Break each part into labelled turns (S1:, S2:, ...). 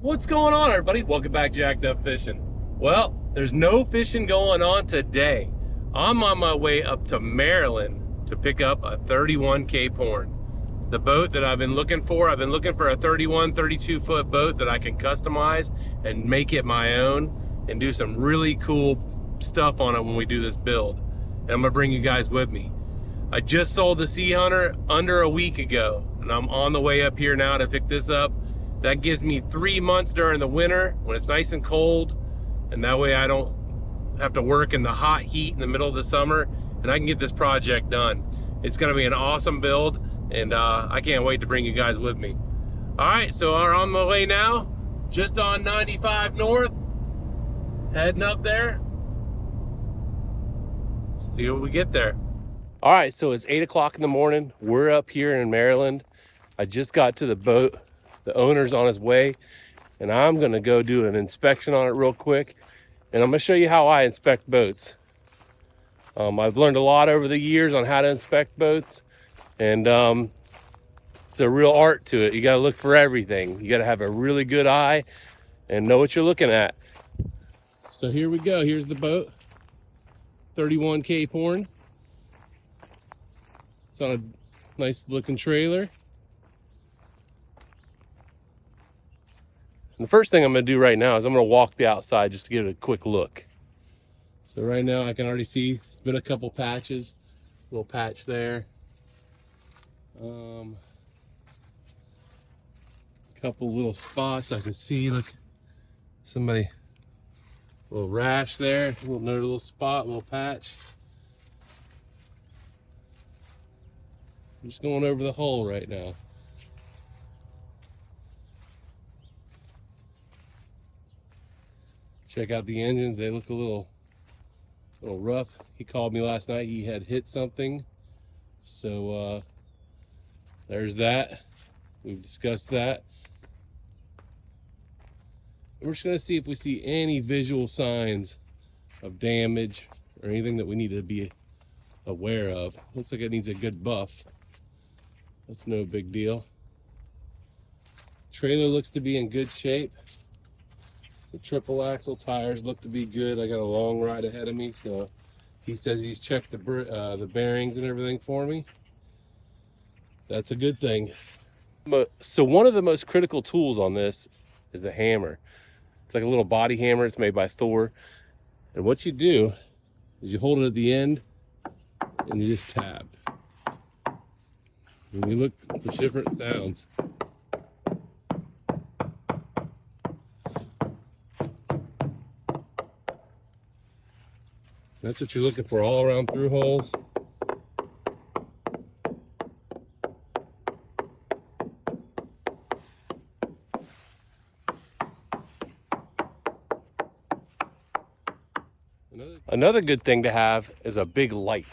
S1: What's going on, everybody? Welcome back to Jacked Up Fishing. Well, there's no fishing going on today. I'm on my way up to Maryland to pick up a 31K porn. It's the boat that I've been looking for. I've been looking for a 32 foot boat that I can customize and make it my own and do some really cool stuff on it when we do this build. And I'm gonna bring you guys with me. I just sold the Seahunter under a week ago, and I'm on the way up here now to pick this up. That gives me 3 months during the winter when it's nice and cold, and that way I don't have to work in the hot heat in the middle of the summer, and I can get this project done. It's gonna be an awesome build, and I can't wait to bring you guys with me. All right, so we're on the way now, just on 95 North, heading up there. See what we get there. All right, so it's 8 o'clock in the morning. We're up here in Maryland. I just got to the boat. The owner's on his way, and I'm gonna go do an inspection on it real quick, and I'm gonna show you how I inspect boats. I've learned a lot over the years on how to inspect boats, and it's a real art to it. You gotta look for everything. You gotta have a really good eye and know what you're looking at. So here we go. Here's the boat, 31K porn. It's on a nice looking trailer. And the first thing I'm gonna do right now is I'm gonna walk the outside just to give it a quick look. So right now I can already see there's been a couple patches, little patch there. Couple little spots I can see, look, somebody, little rash there, another little spot, little patch. I'm just going over the hull right now. Check out the engines, they look a little rough. He called me last night, he had hit something. So there's that. We've discussed that. And we're just gonna see if we see any visual signs of damage or anything that we need to be aware of. Looks like it needs a good buff. That's no big deal. Trailer looks to be in good shape. The triple axle tires look to be good. I got a long ride ahead of me, so he says he's checked the bearings and everything for me. That's a good thing. So one of the most critical tools on this is a hammer. It's like a little body hammer. It's made by Thor. And what you do is you hold it at the end and you just tap. And you look for different sounds. That's what you're looking for all around through holes. Another good thing to have is a big light.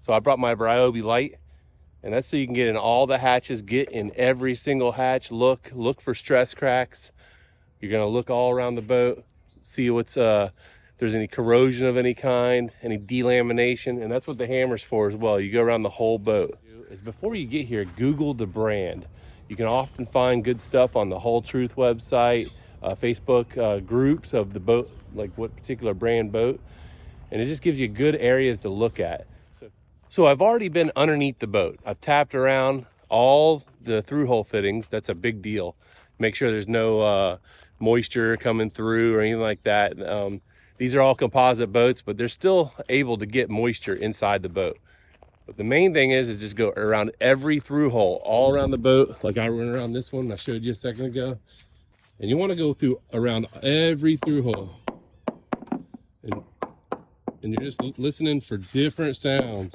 S1: So I brought my Ryobi light, and that's so you can get in all the hatches, get in every single hatch, look for stress cracks. You're gonna look all around the boat, see what's if there's any corrosion of any kind, any delamination, and that's what the hammer's for as well. You go around the whole boat. Is before you get here, Google the brand. You can often find good stuff on the Hull Truth website, Facebook groups of the boat, like what particular brand boat, and it just gives you good areas to look at. So I've already been underneath the boat. I've tapped around all the through hole fittings. That's a big deal. Make sure there's no moisture coming through or anything like that. These are all composite boats, but they're still able to get moisture inside the boat. But the main thing is just go around every through hole, all around the boat, like I went around this one I showed you a second ago. And you want to go through around every through hole. And you're just listening for different sounds.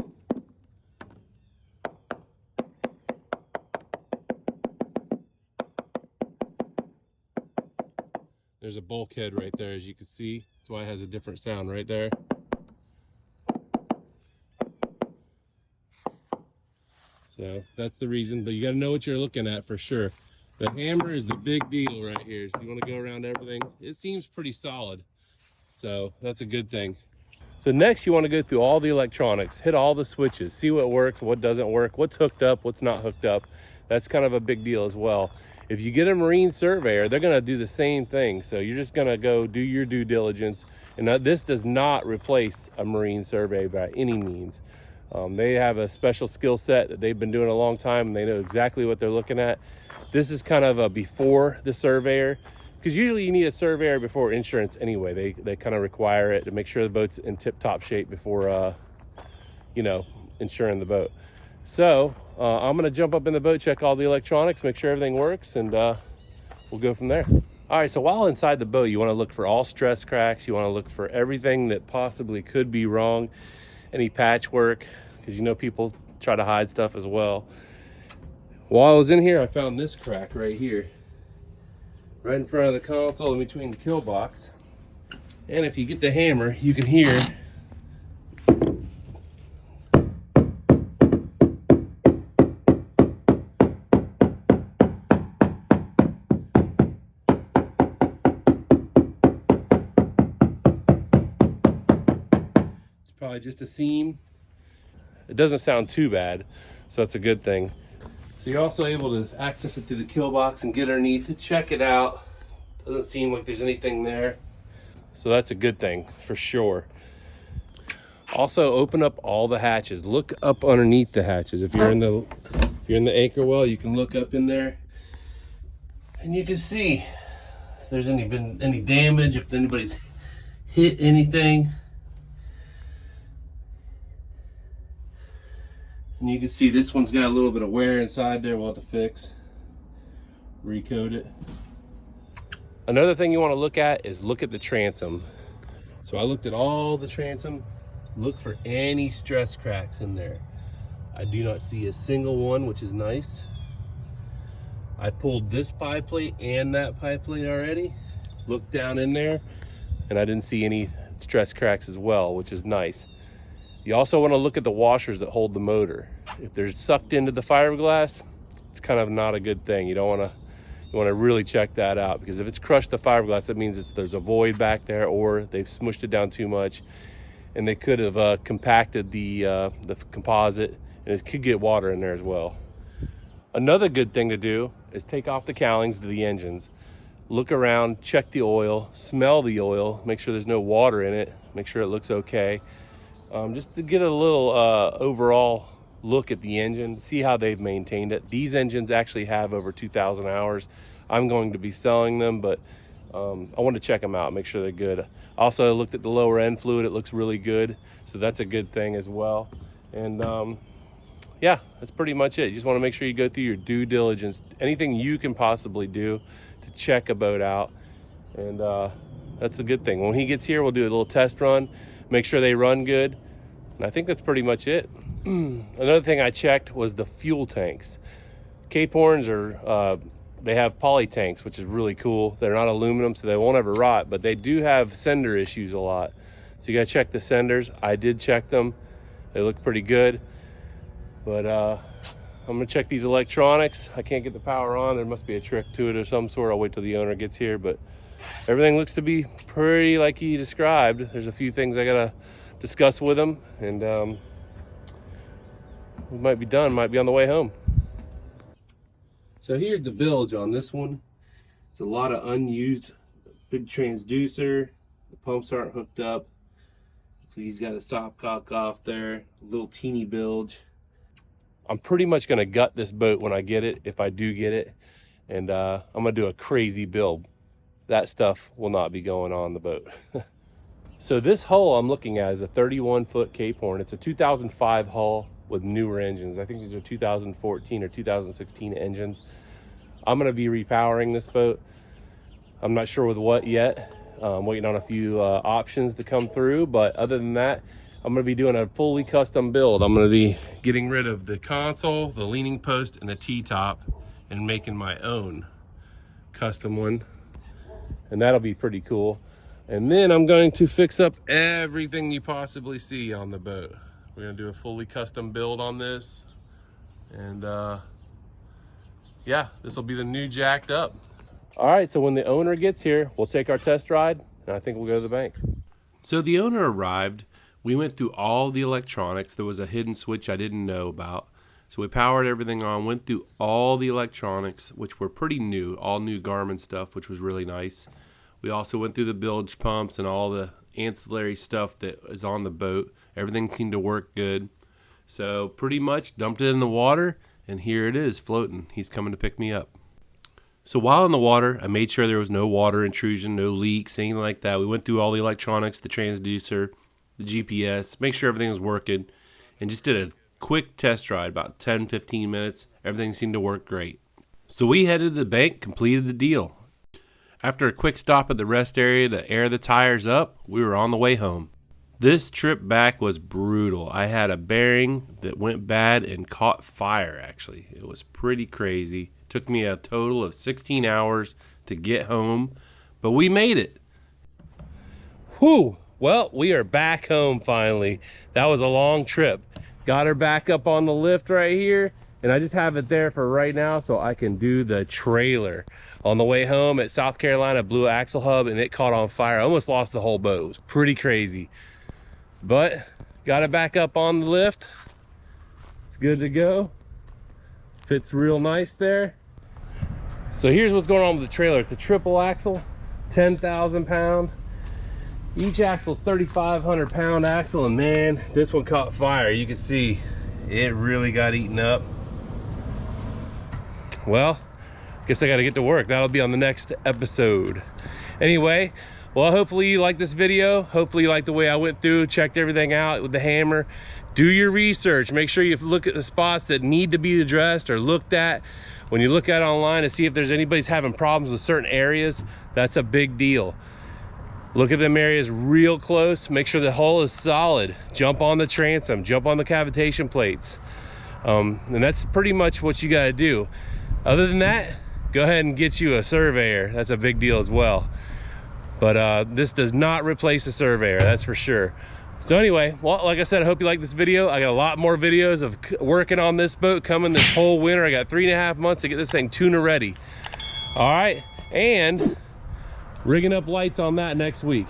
S1: There's a bulkhead right there, as you can see. That's why it has a different sound right there. So that's the reason, but you got to know what you're looking at for sure. The hammer is the big deal right here. So you want to go around everything. It seems pretty solid, so that's a good thing. So next you want to go through all the electronics, hit all the switches, see what works, what doesn't work, what's hooked up, what's not hooked up. That's kind of a big deal as well. If you get a marine surveyor, they're gonna do the same thing. So you're just gonna go do your due diligence. And this does not replace a marine survey by any means. They have a special skill set that they've been doing a long time, and they know exactly what they're looking at. This is kind of a before the surveyor, because usually you need a surveyor before insurance anyway. They kind of require it to make sure the boat's in tip-top shape before you know, insuring the boat. So I'm gonna jump up in the boat, check all the electronics, make sure everything works, and we'll go from there. All right, so while inside the boat, you wanna look for all stress cracks. You wanna look for everything that possibly could be wrong, any patchwork, because you know people try to hide stuff as well. While I was in here, I found this crack right here, right in front of the console in between the kill box. And if you get the hammer, you can hear probably just a seam. It doesn't sound too bad, so that's a good thing. So you're also able to access it through the kill box and get underneath to check it out. Doesn't seem like there's anything there, so that's a good thing for sure. Also, open up all the hatches. Look up underneath the hatches. If you're in the anchor well, you can look up in there and you can see if there's been any damage, if anybody's hit anything. And you can see this one's got a little bit of wear inside there. We'll have to fix, recoat it. Another thing you want to look at is look at the transom. So I looked at all the transom, look for any stress cracks in there. I do not see a single one, which is nice. I pulled this pie plate and that pie plate already, looked down in there, and I didn't see any stress cracks as well, which is nice. You also want to look at the washers that hold the motor. If they're sucked into the fiberglass, it's kind of not a good thing. You want to really check that out, because if it's crushed the fiberglass, that means there's a void back there, or they've smushed it down too much, and they could have compacted the composite, and it could get water in there as well. Another good thing to do is take off the cowlings to the engines. Look around, check the oil, smell the oil, make sure there's no water in it, make sure it looks okay. Just to get a little overall look at the engine, see how they've maintained it. These engines actually have over 2,000 hours. I'm going to be selling them, but I want to check them out, make sure they're good. Also, I looked at the lower end fluid. It looks really good, so that's a good thing as well. And yeah, that's pretty much it. You just want to make sure you go through your due diligence, anything you can possibly do to check a boat out. And that's a good thing. When he gets here, we'll do a little test run, make sure they run good. And I think that's pretty much it. Another thing I checked was the fuel tanks. Cape Horns they have poly tanks, which is really cool. They're not aluminum, so they won't ever rot, but they do have sender issues a lot. So you gotta check the senders. I did check them. They look pretty good. But I'm gonna check these electronics. I can't get the power on. There must be a trick to it of some sort. I'll wait till the owner gets here, but everything looks to be pretty like he described. There's a few things I gotta discuss with him, and we might be done, might be on the way home. So here's the bilge on this one. It's a lot of unused big transducer. The pumps aren't hooked up, so he's got a stopcock off there, a little teeny bilge. I'm pretty much gonna gut this boat when I get it, if I do get it, and I'm gonna do a crazy build. That stuff will not be going on the boat. So this hull I'm looking at is a 31-foot Cape Horn. It's a 2005 hull with newer engines. I think these are 2014 or 2016 engines. I'm gonna be repowering this boat. I'm not sure with what yet. I'm waiting on a few options to come through, but other than that, I'm gonna be doing a fully custom build. I'm gonna be getting rid of the console, the leaning post, and the T-top, and making my own custom one. And that'll be pretty cool. And then I'm going to fix up everything you possibly see on the boat. We're gonna do a fully custom build on this. And yeah, this will be the new jacked up. All right, so when the owner gets here, we'll take our test ride, and I think we'll go to the bank. So the owner arrived. We went through all the electronics. There was a hidden switch I didn't know about. So we powered everything on, went through all the electronics, which were pretty new, all new Garmin stuff, which was really nice. We also went through the bilge pumps and all the ancillary stuff that is on the boat. Everything seemed to work good. So pretty much dumped it in the water, and here it is floating. He's coming to pick me up. So while in the water, I made sure there was no water intrusion, no leaks, anything like that. We went through all the electronics, the transducer, the GPS, make sure everything was working, and just did a quick test ride, about 10-15 minutes. Everything seemed to work great. So we headed to the bank, completed the deal. After a quick stop at the rest area to air the tires up, we were on the way home. This trip back was brutal. I had a bearing that went bad and caught fire, actually. It was pretty crazy. Took me a total of 16 hours to get home, but we made it. Whew! Well, we are back home finally. That was a long trip. Got her back up on the lift right here, and I just have it there for right now so I can do the trailer. On the way home at South Carolina, blew an axle hub and it caught on fire. I almost lost the whole boat. It was pretty crazy. But got it back up on the lift. It's good to go. Fits real nice there. So here's what's going on with the trailer. It's a triple axle, 10,000 pound. Each axle's 3,500 pound axle, and man, this one caught fire. You can see it really got eaten up. Well, guess I got to get to work. That'll be on the next episode. Anyway, well, hopefully you like this video. Hopefully you like the way I went through, checked everything out with the hammer. Do your research. Make sure you look at the spots that need to be addressed or looked at. When you look at it online to see if there's anybody's having problems with certain areas, that's a big deal. Look at them areas real close. Make sure the hull is solid. Jump on the transom, jump on the cavitation plates. And that's pretty much what you gotta do. Other than that, go ahead and get you a surveyor. That's a big deal as well. But this does not replace a surveyor, that's for sure. So anyway, well, like I said, I hope you like this video. I got a lot more videos of working on this boat coming this whole winter. I got 3.5 months to get this thing tuna ready. All right, and rigging up lights on that next week.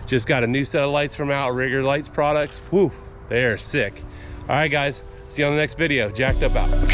S1: Just got a new set of lights from Outrigger Lights products. Woo, they are sick. All right, guys, see you on the next video. Jacked Up out.